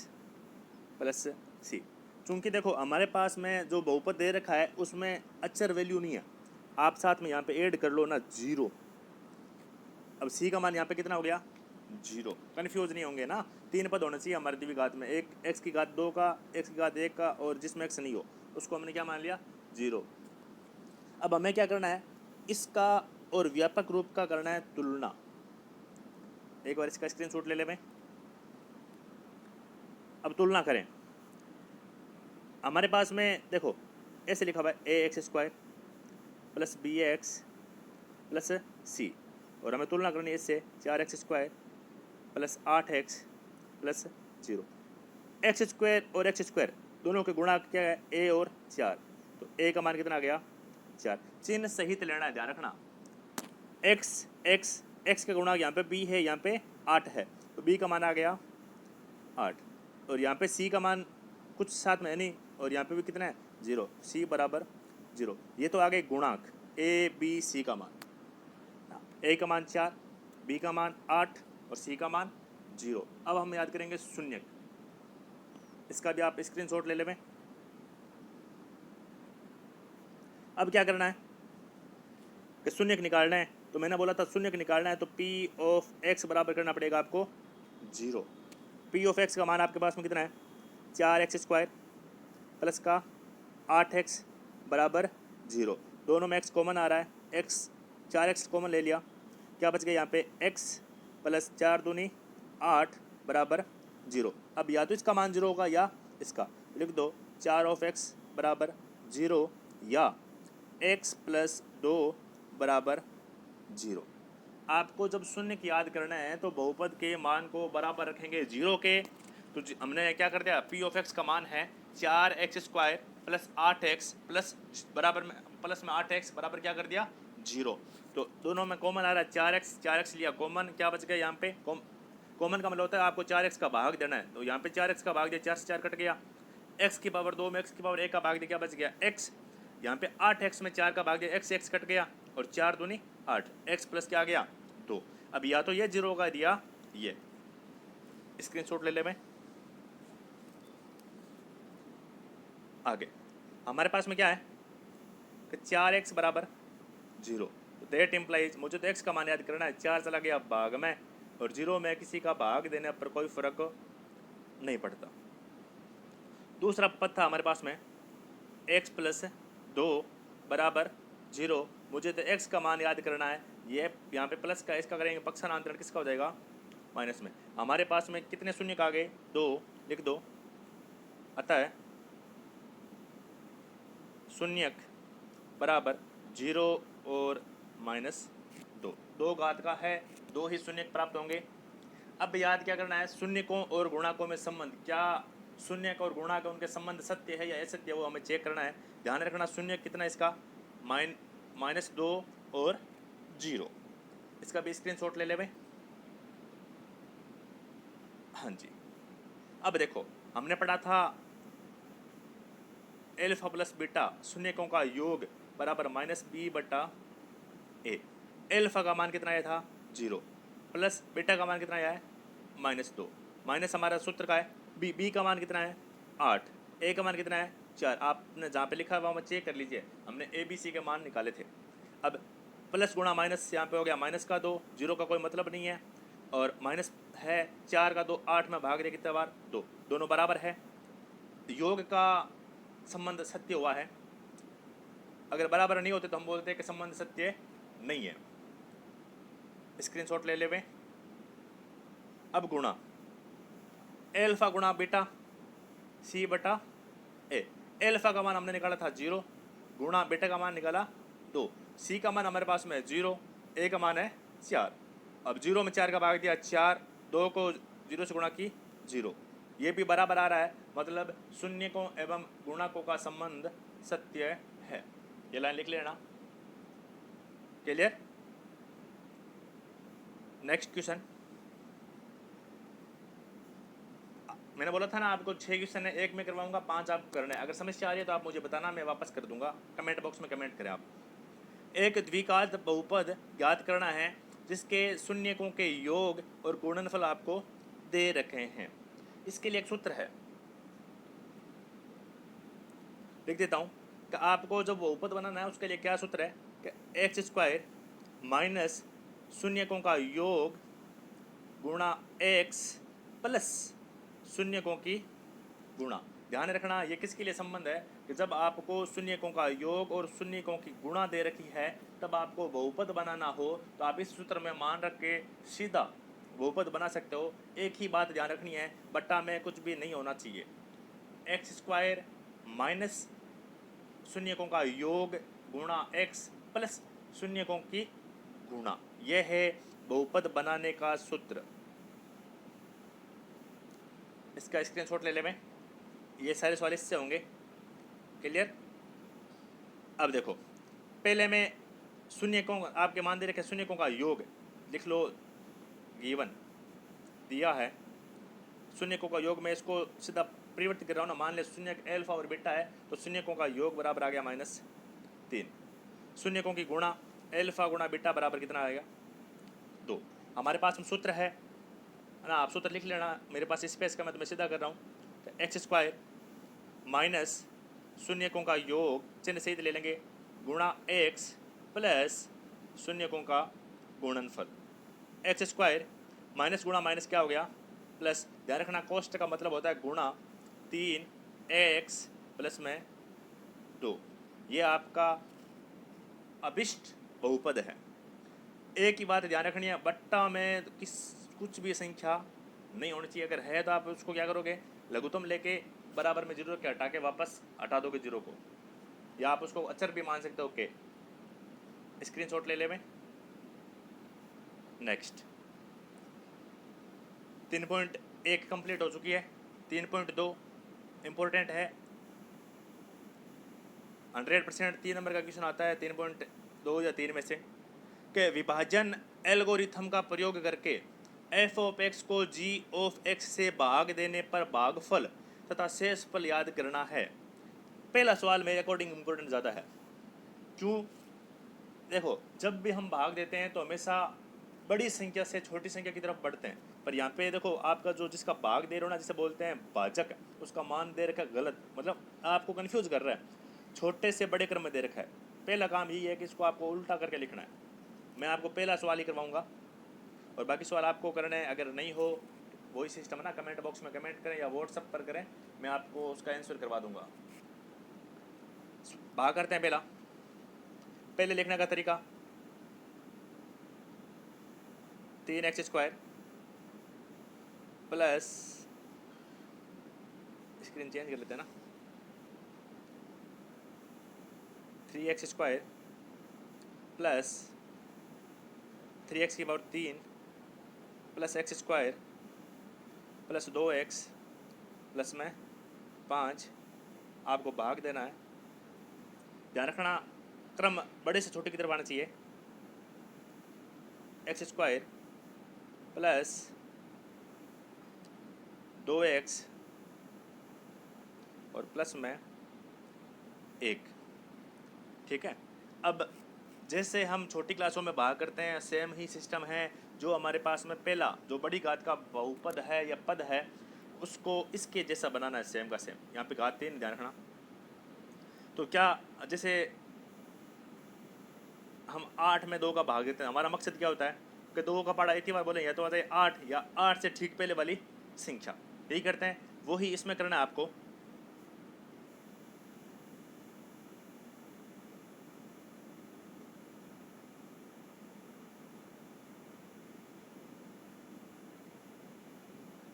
plus c। चूँकि देखो हमारे पास में जो बहुपद दे रखा है उसमें अक्षर वैल्यू नहीं है, आप साथ में यहाँ पे ऐड कर लो ना 0। अब c का मान यहाँ पे कितना हो गया 0, कन्फ्यूज नहीं होंगे ना। 3 पद होने चाहिए हमारे द्विघात में, एक x की घात 2 का, x की घात 1 का, और जिसमें x नहीं हो उसको हमने क्या मान लिया 0। अब हमें क्या करना है, इसका और व्यापक रूप का करना है तुलना। एक बार इसका स्क्रीनशॉट ले ले मैं। अब तुलना करें, हमारे पास में देखो ऐसे लिखा हुआ है ax² plus bx plus c, और हमें तुलना करनी है इससे 4x² plus 8x plus 0। x² और x² दोनों के गुणा क्या है a और 4, तो a का मान कितना आ गया 4। चिन्ह सहित लेना है, ध्यान रखना। x का गुणा यहाँ पे b है, यहाँ पे 8 है, तो b का मान आ गया 8, और यहाँ पे c का मान कुछ साथ में है नहीं, और यहाँ पे भी कितना है 0, c बराबर 0। ये तो आ गए गुणांक a b c का मान। a का मान 4, b का मान 8 और c का मान 0। अब हम याद करेंगे शून्यक, इसका भी आप स्क्रीनशॉट ले लें। अब क्या करना है कि शून्यक निकालना है, तो मैंने बोला था शून्यक निकालना है तो p ऑफ x बराबर करना पड़ेगा आपको 0। p ऑफ x का मान आपके पास में कितना है 4x² प्लस का 8x बराबर 0। दोनों में x कॉमन आ रहा है, x 4x कॉमन ले लिया, क्या बच गया यहाँ पे x प्लस 4 दूनी 8 बराबर 0। अब या तो इसका मान 0 होगा या इसका, लिख दो 4 ऑफ x बराबर 0 या x प्लस 2 बराबर 0। आपको जब शून्य की याद करना है तो बहुपद के मान को बराबर रखेंगे 0 के। तो हमने क्या कर दिया, p ऑफ x का मान है 4x² प्लस 8x प्लस बराबर में प्लस में 8x बराबर क्या कर दिया 0। तो दोनों में कॉमन आ रहा है 4x लिया कॉमन, क्या बच गया यहाँ पे कॉमन का मतलब होता है आपको 4x का भाग देना है। तो यहाँ पे 4x का भाग दिया, 4 से 4 कट गया, x की पावर 2 में x की पावर 1 का भाग दिया, क्या बच गया x। यहाँ पे 8x में 4 का भाग दिया, x कट गया, और 4 दूनी 8, x प्लस क्या आ गया 2। अब या तो ये 0 का दिया, ये स्क्रीनशॉट ले ले मैं। आगे हमारे पास में क्या है कि 4x बराबर 0, तो दैट इम्प्लाइज मुझे तो x का मान याद करना है, 4 चला गया भाग में, और 0 में किसी का भाग देने पर कोई फर्क नहीं पड़ता। दूसरा पद था हमारे पास में x प्लस 2 बराबर 0, मुझे तो x का मान याद करना है। ये यहाँ पे प्लस का इसका करेंगे पक्षांतरण, किसका हो जाएगा माइनस में। हमारे पास में कितने शून्य आ गए 2, लिख दो। अतः शून्यक बराबर 0 और -2, 2 घात का है, 2 ही शून्यक प्राप्त होंगे। अब याद क्या करना है, शून्यकों और गुणाकों में संबंध, क्या शून्यक और गुणाक उनके संबंध सत्य है या असत्य है, वो हमें चेक करना है। ध्यान रखना शून्यक कितना इसका -2 और 0, इसका भी स्क्रीनशॉट ले ले भाई। हाँ जी, अब देखो हमने पढ़ा था एल्फा प्लस बीटा शून्यकों का योग बराबर -b/a। एल्फा का मान कितना आया था 0, प्लस बीटा का मान कितना आया है -2, माइनस हमारा सूत्र का है बी का मान कितना है 8, ए का मान कितना है 4। आपने जहाँ पे लिखा हुआ वहाँ चेक कर लीजिए, हमने ए बी सी के मान निकाले थे। अब प्लस गुणा माइनस यहाँ पे हो गया माइनस का 2, जीरो का कोई मतलब नहीं है, और माइनस है 4 का 2, 8 में भाग दे कितने बार 2, दोनों बराबर है। योग का संबंध सत्य हुआ है। अगर बराबर नहीं होते तो हम बोलते हैं कि संबंध सत्य नहीं है। स्क्रीनशॉट ले लेवे। अब गुणा एल्फा गुणा बीटा सी बटा ए। एल्फा का मान हमने निकाला था 0, गुणा बीटा का मान निकाला 2, सी का मान हमारे पास में 0, ए का मान है 4। अब 0 में 4 का भाग दिया 4, 2 को 0 से गुणा की 0, ये भी बराबर आ रहा है, मतलब शून्यकों एवं गुणकों का संबंध सत्य है। ये लाइन लिख लेना। क्लियर? Next question. मैंने बोला था ना आपको 6 क्वेश्चन है, एक में करवाऊंगा, 5 आप करने। अगर समस्या आ रही है तो आप मुझे बताना, मैं वापस कर दूंगा। कमेंट बॉक्स में कमेंट करें आप। एक द्विघात बहुपद ज्ञात करना है जिसके शून्यकों के योग और गुणनफल आपको दे रखे हैं। इसके लिए एक सूत्र है, लिख देता हूँ कि आपको जब बहुपद बनाना है उसके लिए क्या सूत्र है कि एक्स स्क्वायर माइनस शून्यकों का योग गुणा एक्स प्लस शून्यकों की गुणा। ध्यान रखना ये किसके लिए संबंध है कि जब आपको शून्यकों का योग और शून्यकों की गुणा दे रखी है तब आपको बहुपद बनाना हो तो आप इस सूत्र में मान रख के सीधा बहुपद बना सकते हो। एक ही बात ध्यान रखनी है, बट्टा में कुछ भी नहीं होना चाहिए। एक्स स्क्वायर माइनस शून्यकों का योग गुणा एक्स प्लस शून्यकों की गुणा, यह है बहुपद बनाने का सूत्र। इसका स्क्रीनशॉट ले ले मैं, ये सारे सवाल इससे होंगे। क्लियर? अब देखो, पहले में शून्यकों आपके मान दे रखे शून्यकों का योग लिख लो, गिवन दिया है शून्यकों का योग। मैं इसको सीधा परिवर्तित कर रहा हूँ ना, मान ले शून्य एल्फा और बीटा है तो शून्यकों का योग बराबर आ गया -3। शून्यकों की गुणा एल्फा गुणा बीटा बराबर कितना आएगा 2। हमारे पास में सूत्र है ना, आप सूत्र लिख लेना, मेरे पास स्पेस का मैं तुम्हें सीधा कर रहा हूँ। तो एक्स स्क्वायर माइनस शून्यकों का योग चिन्ह सहित ले लेंगे गुणा एक्स प्लस शून्यकों का गुणनफल। एक्स स्क्वायर माइनस गुणा माइनस क्या हो गया प्लस। ध्यान रखना कोष्ट का मतलब होता है गुणा 3x प्लस में 2। ये आपका अभिष्ट बहुपद है। एक ही बात ध्यान रखनी है, बट्टा में कुछ भी संख्या नहीं होनी चाहिए। अगर है तो आप उसको क्या करोगे, लघुत्तम लेके बराबर में जीरो के हटा के वापस हटा दोगे जीरो को, या आप उसको अचर भी मान सकते हो। ओके, स्क्रीनशॉट ले ले में। नेक्स्ट 3.1 कंप्लीट हो चुकी है। 3.2 इम्पोर्टेंट है, 100% 3 नंबर का क्वेश्चन आता है 3.2 या 3 में से कि विभाजन एल्गोरिथम का प्रयोग करके एफ ऑफ एक्स को जी ऑफ एक्स से भाग देने पर भागफल तथा शेष फल याद करना है। पहला सवाल मेरे अकॉर्डिंग इम्पोर्टेंट ज़्यादा है। क्यों? देखो, जब भी हम भाग देते हैं तो हमेशा बड़ी संख्या से छोटी संख्या की तरफ बढ़ते हैं, पर यहाँ पे देखो आपका जो जिसका भाग दे रहे हो ना, जिसे बोलते हैं भाजक, उसका मान दे रखा गलत, मतलब आपको कंफ्यूज कर रहा है। छोटे से बड़े क्रम में दे रखा है। पहला काम यही है कि इसको आपको उल्टा करके लिखना है। मैं आपको पहला सवाल ही करवाऊँगा और बाकी सवाल आपको करने हैं। अगर नहीं हो वही सिस्टम है ना, कमेंट बॉक्स में कमेंट करें या व्हाट्सअप पर करें, मैं आपको उसका आंसर करवा दूंगा। भाग करते हैं। पहले लिखने का तरीका 3x square plus, screen change कर लेते हैं ना, 3x स्क्वायर प्लस 3x की power 3 plus x square plus 2x plus में 5। आपको भाग देना है। ध्यान रखना क्रम बड़े से छोटे की तरफ आना चाहिए। एक्स स्क्वायर प्लस 2x और प्लस में 1। ठीक है। अब जैसे हम छोटी क्लासों में भाग करते हैं, सेम ही सिस्टम है। जो हमारे पास में पहला जो बड़ी घात का बहुपद है या पद है उसको इसके जैसा बनाना है, सेम का सेम। यहाँ पे घात 3 ध्यान रखना, तो क्या, जैसे हम 8 में 2 का भाग देते हैं, हमारा मकसद क्या होता है कि 2 का पहाड़ा इतनी बार बोलें या तो आता है 8 या 8 से ठीक पहले वाली संख्या, यही करते हैं, वही इसमें करना है आपको।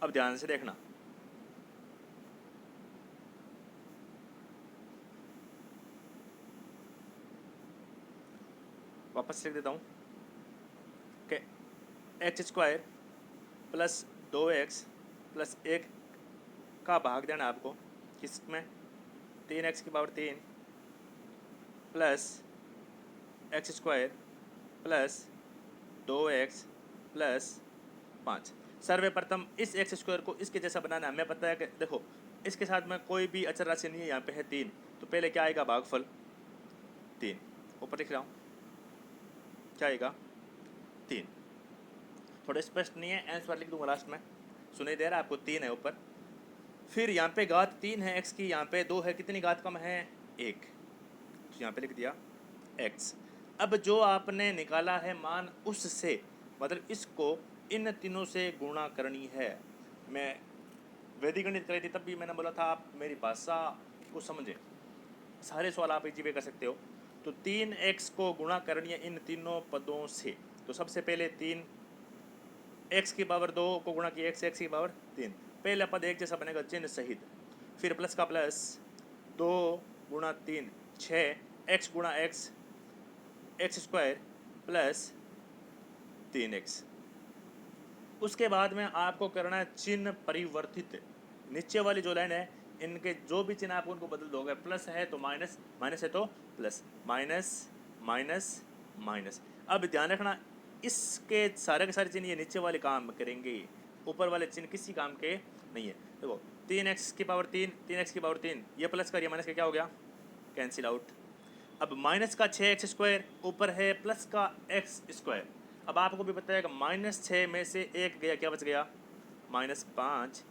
अब ध्यान से देखना, वापस लिख देता हूँ कि x square plus 2x plus 1 का भाग देना आपको किस में, 3x की power 3 plus x square plus 2x plus 5। सर्वप्रथम इस एक्स स्क्वायर को इसके जैसा बनाना है। हमें पता है कि देखो इसके साथ में कोई भी अचर राशि नहीं है, यहाँ पे है 3, तो पहले क्या आएगा, भागफल 3, ऊपर लिख रहा हूँ, क्या आएगा 3। थोड़ा स्पष्ट नहीं है, आंसर लिख दूंगा लास्ट में, सुनाई दे रहा है आपको, 3 है ऊपर। फिर यहाँ पे घात 3 है x की, यहाँ पे 2 है, कितनी घात कम है 1, तो यहाँ पे लिख दिया x। अब जो आपने निकाला है मान, उससे मतलब इसको इन तीनों से गुणा करनी है। मैं वैदिक गणित करी थी तब भी मैंने बोला था आप मेरी भाषा को समझें, सारे सवाल आप इजी वे कर सकते हो। तो 3x को गुणा करनी है इन तीनों पदों से। तो सबसे पहले 3 x की पावर 2 को गुणा किया x की पावर 3, पहला पद एक जैसा बनेगा चिन्ह सहित, फिर प्लस का प्लस 2 गुणा 3 6 x गुणा एक्स स्क्वायर प्लस 3x। उसके बाद में आपको करना है चिन्ह परिवर्तित। नीचे वाली जो लाइन है इनके जो भी चिन्ह आप उनको बदल दोगे, प्लस है तो माइनस, माइनस है तो प्लस, माइनस माइनस माइनस। अब ध्यान रखना इसके सारे के सारे चिन्ह ये नीचे वाले काम करेंगे, ऊपर वाले चिन्ह किसी काम के नहीं है। देखो 3x की पावर 3, 3x की पावर 3, ये प्लस का ये माइनस का क्या हो गया, कैंसिल आउट। अब माइनस का 6x स्क्वायर, ऊपर है प्लस का एक्स स्क्वायर। अब आपको भी पता है कि -6 में से 1 गया, क्या बच गया -5।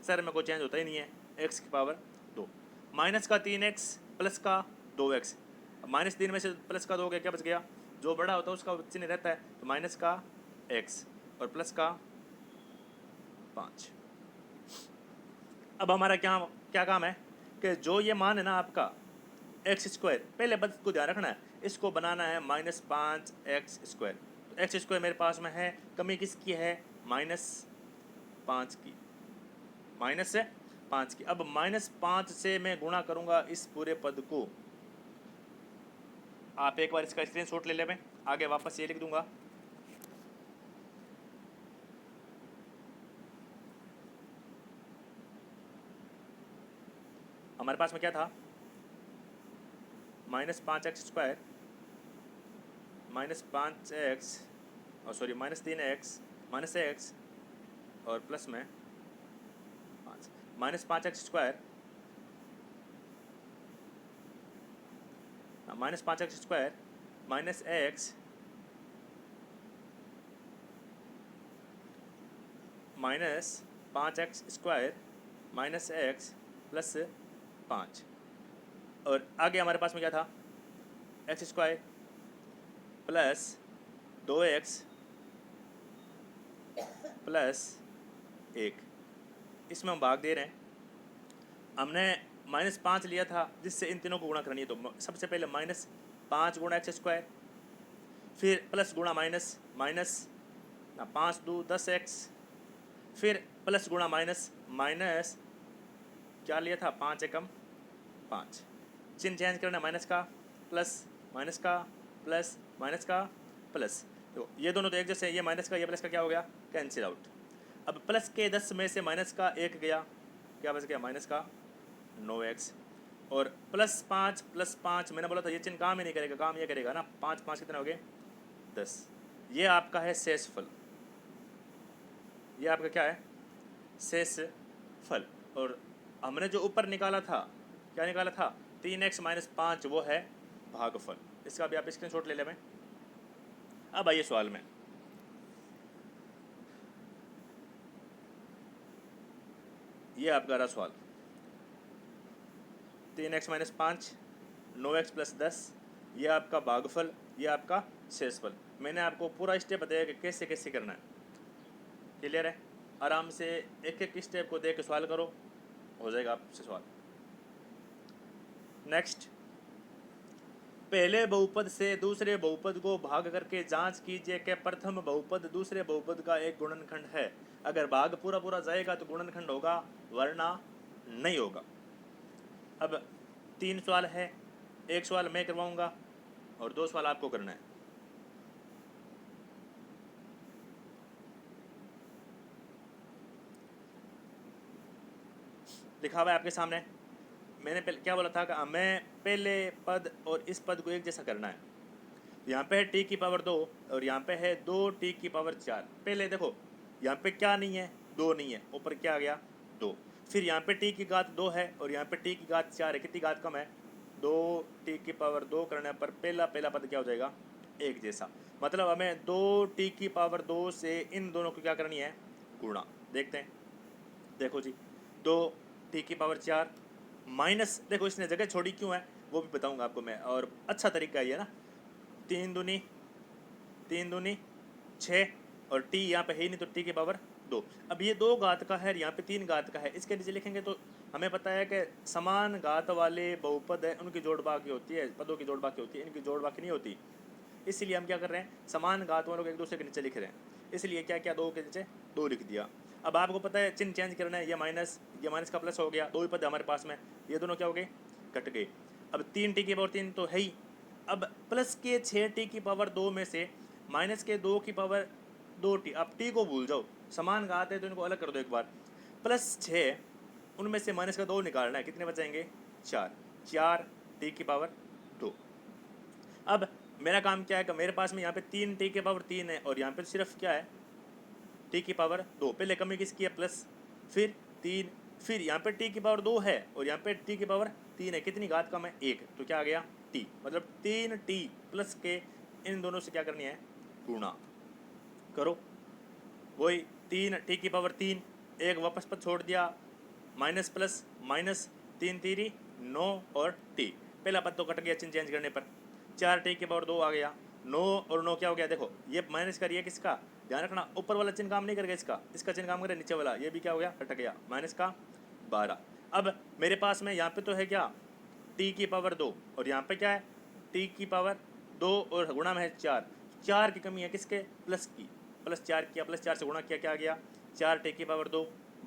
सर में कोई चेंज होता ही नहीं है, x की पावर 2, माइनस का 3x प्लस का 2x। अब -3 में से प्लस का 2 गया, क्या बच गया, जो बड़ा होता है उसका चिन्ह रहता है, तो माइनस का x और प्लस का 5। अब हमारा क्या क्या काम है कि जो ये मान है ना आपका एक्स स्क्वायर, पहले बस को ध्यान रखना है, इसको बनाना है -5x स्क्वायर। तो एक्स स्क्वायर मेरे पास में है, कमी किसकी है -5 की, माइनस से 5 की। अब -5 से मैं गुणा करूंगा इस पूरे पद को। आप एक बार इसका स्क्रीनशॉट ले ले, मैं आगे वापस ये लिख दूंगा। हमारे पास में क्या था, -5x स्क्वायर -5x और सॉरी -3x -x और प्लस में 5, -5x square -5x square -x -5x square -x plus 5। और आगे हमारे पास में क्या था, x square plus 2x plus 1, इसमें हम भाग दे रहे हैं। हमने -5 लिया था जिससे इन तीनों को गुणा करनी है, तो सबसे पहले -5 गुणा एक्स स्क्वायर, फिर प्लस गुणा माइनस, माइनस ना 5 2 10x, फिर प्लस गुणा माइनस, माइनस क्या लिया था 5 एकम 5, चिन्ह चेंज करना, माइनस का प्लस, माइनस का प्लस, माइनस का प्लस, तो ये दोनों तो एक जैसे, ये माइनस का ये प्लस का क्या हो गया, कैंसिल आउट। अब प्लस के 10 में से माइनस का 1 गया, क्या बच गया माइनस का 9x, और +5 मैंने बोला था ये चिन्ह काम ही नहीं करेगा, काम ये करेगा ना, 5 5 कितने हो गए 10। ये आपका है शेष फल, ये आपका क्या है शेष फल। और हमने जो ऊपर निकाला था, क्या निकाला था 3x - 5, वो है भागफल। इसका भी आप स्क्रीनशॉट ले लें। अब आइए सवाल में, ये आपका रहा सवाल, 3x - 5 9x प्लस 10, ये आपका भागफल, ये आपका शेषफल। मैंने आपको पूरा स्टेप बताया कि कैसे कैसे करना है। क्लियर है? आराम से एक एक स्टेप को देख के सवाल करो, हो जाएगा आपसे सवाल। नेक्स्ट, पहले बहुपद से दूसरे बहुपद को भाग करके जांच कीजिए कि प्रथम बहुपद दूसरे बहुपद का एक गुणनखंड है। अगर भाग पूरा पूरा जाएगा तो गुणनखंड होगा, वरना नहीं होगा। अब 3 सवाल है, एक सवाल मैं करवाऊंगा और 2 सवाल आपको करना है। लिखा हुआ है आपके सामने। मैंने क्या बोला था कि मैं पहले पद और इस पद को एक जैसा करना है। यहाँ पे है टी की पावर 2 और यहाँ पे है 2t की पावर 4। पहले देखो यहाँ पे क्या नहीं है, 2 नहीं है, ऊपर क्या आ गया 2। फिर यहाँ पे t की घात 2 है और यहाँ पे t की घात 4 है। कितनी घात कम है? 2t की पावर 2 करने पर पहला पद क्या हो जाएगा? एक जैसा। मतलब हमें 2t की पावर 2 से इन दोनों को क्या करनी है? गुणा। देखते हैं, देखो जी, 2t की पावर 4 माइनस, देखो इसने जगह छोड़ी क्यों है वो भी बताऊंगा आपको मैं, और अच्छा तरीका ये ना, 3 दूनी 6 और टी यहाँ पे है ही नहीं तो टी की पावर 2। अब ये 2 घात का है, यहाँ पे 3 घात का है, इसके नीचे लिखेंगे तो हमें पता है कि समान घात वाले बहुपद है उनकी जोड़ बाकी होती है, पदों की जोड़ बाकी होती है, इनकी जोड़ बाकी नहीं होती। इसलिए हम क्या कर रहे हैं, समान घात वालों को एक दूसरे के नीचे लिख रहे हैं। इसलिए क्या क्या 2 के नीचे 2 लिख दिया। अब आपको पता है चिन्ह चेंज करना है, ये माइनस का प्लस हो गया, 2 ही पद हमारे पास में, ये दोनों क्या हो गए? कट गए। अब 3t की पावर 3 तो है ही। अब प्लस के 6t की पावर 2 में से माइनस के 2 की पावर 2t, अब t को भूल जाओ, समान घात है तो इनको अलग कर दो एक बार। प्लस 6, उनमें से माइनस का 2 निकालना है, कितने बचेंगे? 4t की पावर 2। अब मेरा काम क्या है कि मेरे पास में यहाँ पे 3t की पावर 3 है और यहाँ पे सिर्फ क्या है? t की पावर 2। पहले कमी किसकी है? प्लस, फिर 3, फिर यहाँ पे t की पावर 2 है और यहाँ पे t की पावर 3 है। कितनी घात कम है? 1, तो क्या आ गया? t। मतलब 3t प्लस के इन दोनों से क्या करनी है? गुणा करो। वही 3t की पावर 3, एक वापस पर छोड़ दिया, माइनस प्लस माइनस, 3 3 9 और t। पहला पद तो कट गया चिन्ह चेंज करने पर। 4t की पावर 2 आ गया, 9 और 9 क्या हो गया? देखो ये माइनस करिए किसका, ध्यान रखना ऊपर वाला चिन्ह काम नहीं करेगा, इसका चिन्ह काम करे नीचे वाला, ये भी क्या हो गया? कट गया, माइनस का 12। अब मेरे पास में यहाँ पे तो है क्या? t की पावर 2 और यहाँ पे क्या है? t की पावर 2 और गुणा में है 4। 4 की कमी है किसके? प्लस की। प्लस 4 किया, प्लस 4 से गुणा किया, क्या आ गया? 4t की पावर 2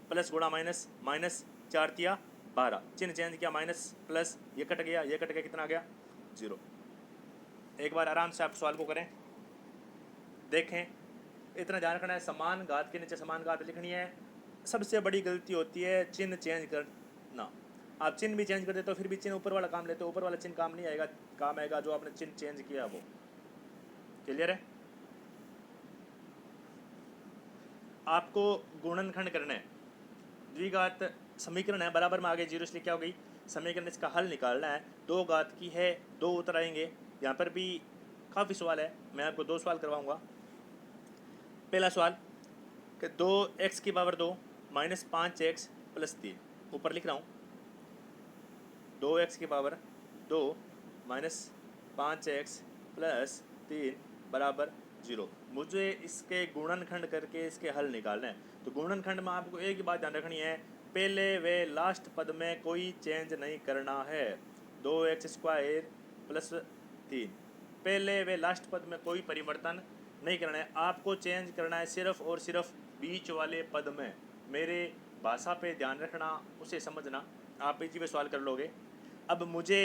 प्लस गुणा माइनस, माइनस 4 तिया 12, चिन्ह चेंज किया, माइनस प्लस, ये कट गया, ये कट गया, कितना आ गया? 0। एक बार आराम से आप सवाल को करें, देखें। इतना ध्यान रखना है, समान घात के नीचे समान घात लिखनी है। सबसे बड़ी गलती होती है चिन्ह चेंज करना। आप चिन्ह भी चेंज कर देते हो फिर भी चिन्ह ऊपर वाला काम लेते हो, ऊपर वाला चिन्ह काम नहीं आएगा, काम आएगा जो आपने चिन्ह चेंज किया वो। क्लियर है? आपको गुणनखंड करना है, द्विघात समीकरण है, बराबर में आगे जीरो इसलिए क्या हो गई? समीकरण, इसका हल निकालना है। 2 घात की है, 2 उतर आएंगे। यहाँ पर भी काफ़ी सवाल है, मैं आपको 2 सवाल करवाऊँगा। पहला सवाल कि 2x की पावर 2 माइनस 5x प्लस 3, ऊपर लिख रहा हूँ 2x की पावर 2 माइनस 5x प्लस 3 बराबर 0। मुझे इसके गुणनखंड करके इसके हल निकालना है। तो गुणनखंड में आपको एक ही बात ध्यान रखनी है, पहले वे लास्ट पद में कोई चेंज नहीं करना है। 2x² प्लस 3, पहले वे लास्ट पद में कोई परिवर्तन नहीं करना है। आपको चेंज करना है सिर्फ और सिर्फ बीच वाले पद में। मेरे भाषा पे ध्यान रखना, उसे समझना, आप इसी पे सवाल कर लोगे। अब मुझे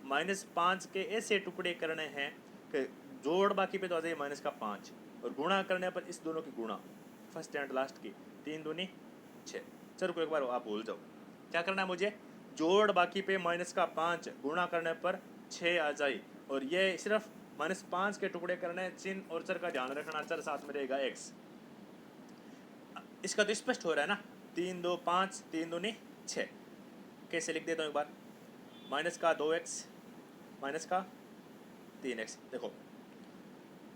-5 के ऐसे टुकड़े करने हैं कि जोड़ बाकी पे तो आ जाए -5 और गुणा करने पर इस दोनों की गुणा, फर्स्ट एंड लास्ट की, 3 दूनी 6। चलो को एक बार आप भूल जाओ, क्या करना है मुझे? जोड़ बाकी पे -5 गुणा करने पर 6 आ जाए और ये सिर्फ -5 के टुकड़े करने हैं। चिन्ह और चर का ध्यान रखना, चर साथ में रहेगा x। इसका तो स्पष्ट हो रहा है ना, 3 2 5, 3 दूनी 6। कैसे लिख देता हूँ एक बार, माइनस का 2x माइनस का 3x, देखो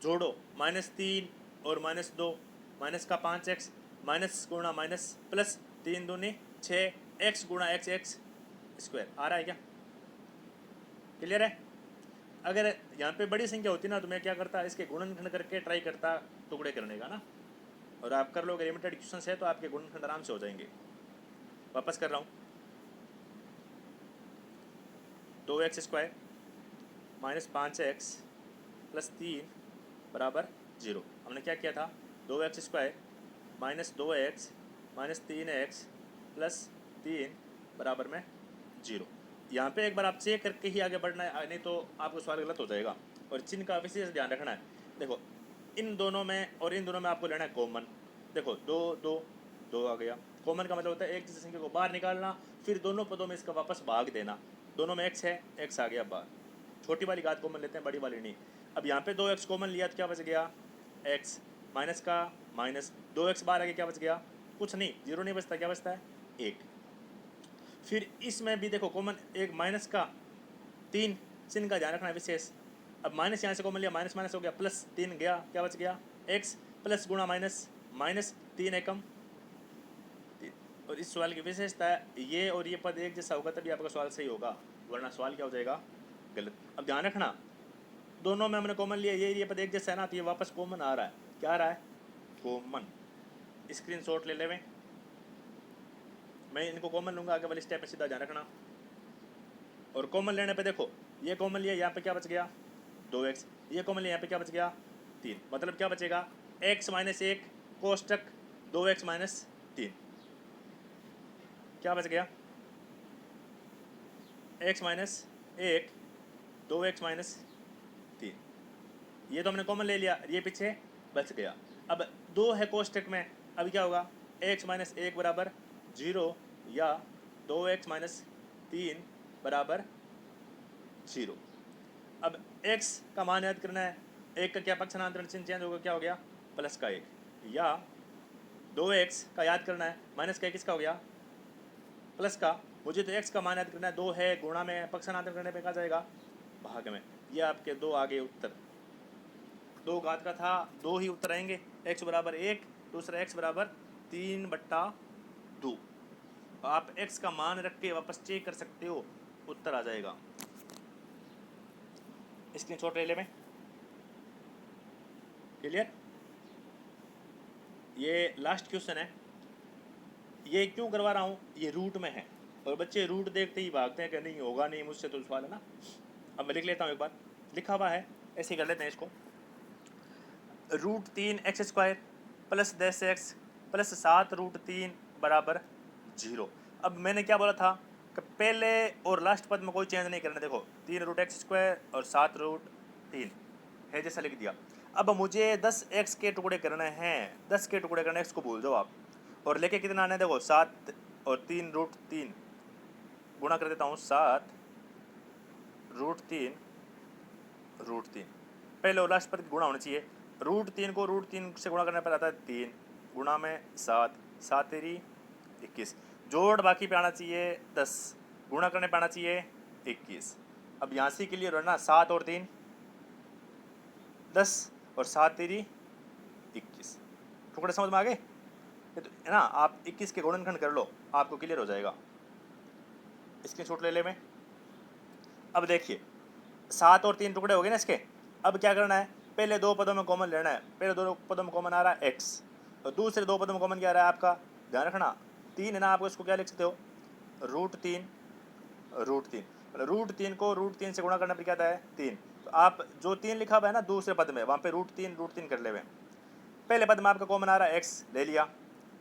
जोड़ो -3 और -2 माइनस का 5x माइनस गुणा माइनस प्लस 3 दूनी 6 x गुणा x x स्क्वायर आ रहा है क्या? क्लियर है? अगर यहाँ पे बड़ी संख्या होती ना तो मैं क्या करता, इसके गुणनखंड करके ट्राई करता टुकड़े करने का ना, और आप कर लोगे लिमिटेड क्वेश्चन है तो आपके गुणनखंड आराम से हो जाएंगे। वापस कर रहा हूँ, 2x² माइनस 5x प्लस 3 बराबर 0। हमने क्या किया था, 2x² minus 2x minus 3x plus 3 बराबर में 0। यहाँ पे एक बार आप चेक करके ही आगे बढ़ना है, नहीं तो आपको सवाल गलत हो जाएगा। और चिन्ह का विशेष ध्यान रखना है। देखो इन दोनों में और इन दोनों में आपको लेना है कॉमन। देखो 2 2 2 आ गया, कॉमन का मतलब होता है एक जैसी संख्या को बाहर निकालना, फिर दोनों पदों में इसका वापस भाग देना। दोनों में x है, x आ गया बाहर, छोटी वाली घात कॉमन लेते हैं, बड़ी वाली नहीं। अब यहाँ पे 2x कॉमन लिया तो क्या बच गया, x माइनस का माइनस, 2x बाहर आ गया, क्या बच गया, कुछ नहीं, 0 नहीं बचता, क्या बचता है 1। फिर इसमें भी देखो कॉमन एक माइनस का 3, चिन्ह का ध्यान रखना है विशेष। अब माइनस यहाँ से कॉमन लिया, माइनस माइनस हो गया, प्लस 3 गया, क्या बच गया x, प्लस गुणा माइनस, माइनस 3 एकम 3। और इस सवाल की विशेषता है ये और ये पद एक जैसा होगा तभी आपका सवाल सही होगा, वरना सवाल क्या हो जाएगा, गलत। अब ध्यान रखना दोनों में हमने कॉमन लिया, ये पद एक जैसा है ना, तो ये वापस कॉमन आ रहा है, क्या आ रहा है, कॉमन। स्क्रीनशॉट ले लेवें, मैं इनको कॉमन लूँगा, आगे वाले स्टेप में सीधा ध्यान रखना। और कॉमन लेने पे देखो ये कॉमन लिया, यहाँ पे क्या बच गया 2x, ये कॉमन लिया, यहाँ पे क्या बच गया 3, मतलब क्या बचेगा x माइनस 1 कोष्टक 2x माइनस 3, क्या बच गया x माइनस 1 2x माइनस 3। ये तो हमने कॉमन ले लिया, ये पीछे बच गया। अब 2 है कोष्टक में, अब क्या होगा x माइनस 1 बराबर 0 या 2x माइनस 3 बराबर 0। अब x का मान याद करना है, 1 का क्या पक्षांतरण चिन्ह चेंज होगा, क्या हो गया प्लस का 1, या 2x का याद करना है, माइनस का 1 किसका हो गया प्लस का। मुझे तो x का मान याद करना है, 2 है, गुणा में पक्षांतरण करने पे कहा जाएगा भाग में। ये आपके 2 आगे उत्तर, 2 घात का था, 2 ही उत्तर आएंगे, x बराबर 1, दूसरा x बराबर 3/2। आप x का मान रख के वापस चेक कर सकते हो, उत्तर आ जाएगा। स्क्रीनशॉट ले ले में, क्लियर। ये लास्ट क्वेश्चन है, ये क्यों करवा रहा हूँ, ये रूट में है और बच्चे रूट देखते ही भागते हैं कि नहीं होगा नहीं मुझसे तो सवाल है ना। अब मैं लिख लेता हूँ, एक बार लिखा हुआ है, ऐसे ही कर लेते हैं इसको। √3x² प्लस 10x प्लस 7√3 बराबर 0। अब मैंने क्या बोला था कि पहले और लास्ट पद में कोई चेंज नहीं करना। देखो 3√x² और 7√3 है जैसा लिख दिया। अब मुझे 10x के टुकड़े करने हैं, 10 के टुकड़े करने, x को भूल जाओ आप, और लेके कितना आना है, देखो 7 और 3√3 गुणा कर देता हूँ, 7√3 पहले और लास्ट पद गुणा होना चाहिए। √3 को √3 से गुणा करने पर आता है 3, गुणा में 7, 7 तेरी 21, जोड़ बाकी पे आना चाहिए 10, गुणा करने पे आना चाहिए 21। अब यहाँ से क्लियर हो ना, 7 और 3 10 और 7 तेरी 21, टुकड़े समझ में आ गए तो है ना। आप 21 के गुणनखंड कर लो, आपको क्लियर हो जाएगा। स्क्रीनशॉट ले ले में। अब देखिए 7 और 3 टुकड़े हो गए ना इसके। अब क्या करना है, पहले 2 पदों में कॉमन लेना है। पहले 2 पदों में कॉमन आ रहा है x, और दूसरे 2 पदों में कॉमन क्या आ रहा है आपका, ध्यान रखना 3 है ना, आपको इसको क्या लिख सकते हो √3 √3 को √3 से गुणा करने पर क्या आता है 3। तो आप जो 3 लिखा हुआ है ना दूसरे पद में, वहाँ पे √3 कर ले हुए। पहले पद में आपका कॉमन आ रहा है x ले लिया,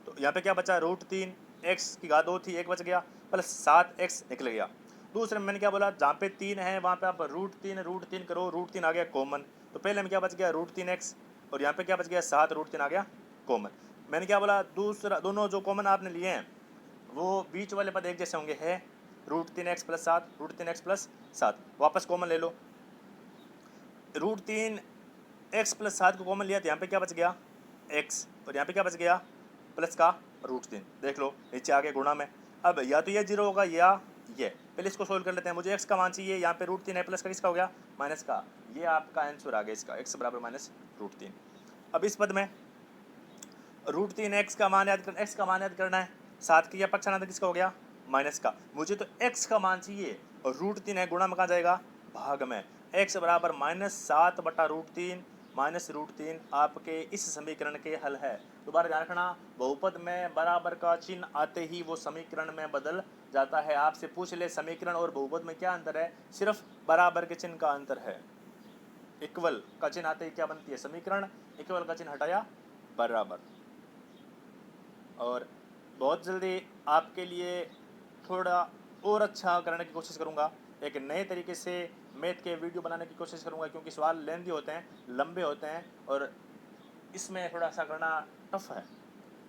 तो यहाँ पे क्या बचा √3, x की घात 2 थी 1 बच गया, प्लस 7x निकल गया। दूसरे में मैंने क्या बोला, जहाँ पे 3 है वहाँ पे आप √3 करो, √3 आ गया कॉमन, तो पहले में क्या बच गया √3x, और यहाँ पे क्या बच गया 7 √3 आ गया कॉमन। मैंने क्या बोला, दूसरा दोनों जो कॉमन आपने लिए हैं वो बीच वाले पद एक जैसे होंगे, है √3x प्लस 7, √3x प्लस 7, वापस कॉमन ले लो। √3x प्लस 7 को कॉमन लिया तो यहाँ पे क्या बच गया x, और यहाँ पे क्या बच गया प्लस का √3, देख लो नीचे आ गया गुणा में। अब या तो ये 0 होगा या ये, पहले इसको सोल्व कर लेते हैं। मुझे x का मान चाहिए, यहाँ पे √3 है, प्लस का किसका हो गया माइनस का, ये आपका आंसर आ गया इसका, x बराबर माइनस √3। अब इस पद में √3x का मान याद करना, x का मान याद करना है, 7 की पक्षांतर किसका हो गया माइनस का। मुझे तो x का मान चाहिए और √3 है, गुणा में कहाँ जाएगा भाग में x बराबर -7/√3 -√3 आपके इस समीकरण के हल है। दोबारा ध्यान रखना, बहुपद में बराबर का चिन्ह आते ही वो समीकरण में बदल जाता है। आपसे पूछ ले समीकरण और बहुपद में क्या अंतर है, सिर्फ बराबर के चिन्ह का अंतर है। इक्वल का चिन्ह आते ही क्या बनती है समीकरण, इक्वल का चिन्ह हटाया बराबर। और बहुत जल्दी आपके लिए थोड़ा और अच्छा करने की कोशिश करूंगा, एक नए तरीके से मैथ के वीडियो बनाने की कोशिश करूंगा, क्योंकि सवाल लेंथी होते हैं, लंबे होते हैं और इसमें थोड़ा सा करना टफ है।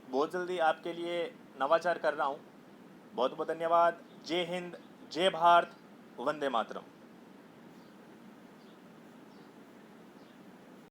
बहुत जल्दी आपके लिए नवाचार कर रहा हूँ। बहुत बहुत धन्यवाद। जय हिंद, जय भारत, वंदे मातरम।